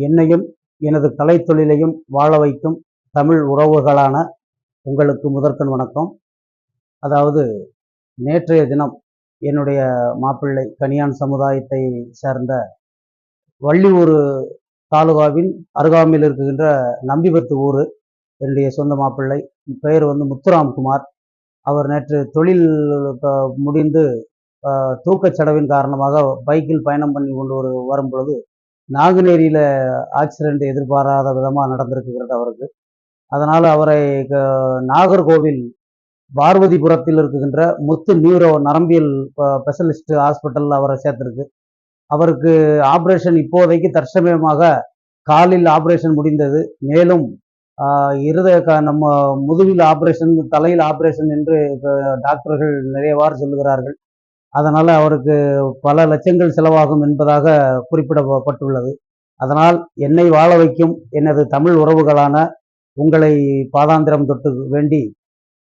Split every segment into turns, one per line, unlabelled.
என்னையும் எனது கலைத்தொழிலையும் வாழ வைக்கும் தமிழ் உறவுகளான உங்களுக்கு முதற்கண் வணக்கம். அதாவது நேற்றைய தினம் என்னுடைய மாப்பிள்ளை கனியான் சமுதாயத்தை சேர்ந்த வள்ளியூர் தாலுகாவின் அருகாமையில் இருக்கின்ற நம்பிபத்து ஊர் என்னுடைய சொந்த மாப்பிள்ளை. பெயர் முத்துராம்குமார். அவர் நேற்று தொழில் முடிந்து தூக்கச்சடவின் காரணமாக பைக்கில் பயணம் பண்ணி கொண்டு வரும் பொழுது நாங்குநேரியில் ஆக்சிடென்ட் எதிர்பாராத விதமாக நடந்திருக்கிறது அவருக்கு. அதனால் அவரை நாகர்கோவில் பார்வதிபுரத்தில் இருக்கின்ற முத்து நியூரோ நரம்பியல் ஸ்பெஷலிஸ்ட் ஹாஸ்பிட்டலில் அவரை சேர்த்துருக்கு. அவருக்கு ஆப்ரேஷன் இப்போதைக்கு தற்சமயமாக காலில் ஆப்ரேஷன் முடிந்தது. மேலும் நம்ம முதுகில் ஆப்ரேஷன், தலையில் ஆப்ரேஷன் என்று டாக்டர்கள் நிறையவாறு சொல்லுகிறார்கள். அதனால் அவருக்கு பல லட்சங்கள் செலவாகும் என்பதாக குறிப்பிடப்பட்டுள்ளது. அதனால் என்னை வாழ வைக்கும் எனது தமிழ் உறவுகளான உங்களை பாதாந்திரம் தொட்டு வேண்டி,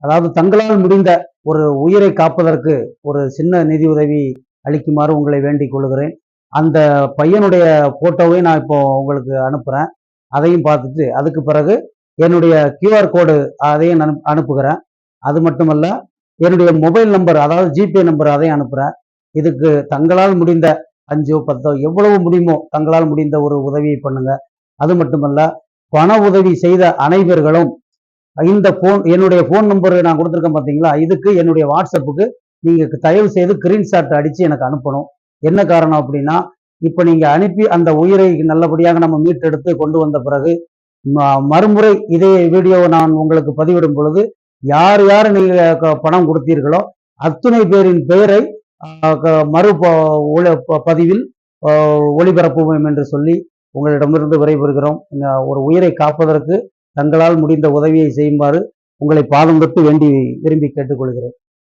அதாவது தங்களால் முடிந்த ஒரு உயிரை காப்பதற்கு ஒரு சின்ன நிதி உதவி அளிக்குமாறு உங்களை வேண்டிக் கொள்கிறேன். அந்த பையனுடைய போட்டோவை நான் இப்போ உங்களுக்கு அனுப்புகிறேன். அதையும் பார்த்துட்டு அதுக்கு பிறகு என்னுடைய QR கோடு அதையும் அனுப்புகிறேன். அது மட்டுமல்ல, என்னுடைய மொபைல் நம்பர், அதாவது ஜிபே நம்பர், அதையும் அனுப்புகிறேன். இதுக்கு தங்களால் முடிந்த 5 10 எவ்வளவு முடியுமோ தங்களால் முடிந்த ஒரு உதவியை பண்ணுங்க. அது மட்டுமல்ல, பண உதவி செய்த அனைவர்களும் இந்த என்னுடைய ஃபோன் நம்பர் நான் கொடுத்துருக்கேன் பார்த்தீங்களா, இதுக்கு என்னுடைய வாட்ஸ்அப்புக்கு நீங்கள் தயவு செய்து ஸ்கிரீன்ஷாட் அடித்து எனக்கு அனுப்பணும். என்ன காரணம் அப்படின்னா, இப்போ நீங்கள் அனுப்பி அந்த உயிரை நல்லபடியாக நம்ம மீட்டெடுத்து கொண்டு வந்த பிறகு மறுமுறை இதே வீடியோவை நான் உங்களுக்கு பதிவிடும் பொழுது யார் யார் நீங்கள் பணம் கொடுத்தீர்களோ அத்துணை பேரின் பெயரை மறு பதிவில் ஒளிபரப்புவோம் என்று சொல்லி உங்களிடமிருந்து விடைபெறுகிறோம். ஒரு உயிரை காப்பதற்கு தங்களால் முடிந்த உதவியை செய்யுமாறு உங்களை பாதம் தொட்டு வேண்டி விரும்பி கேட்டுக்கொள்கிறேன்.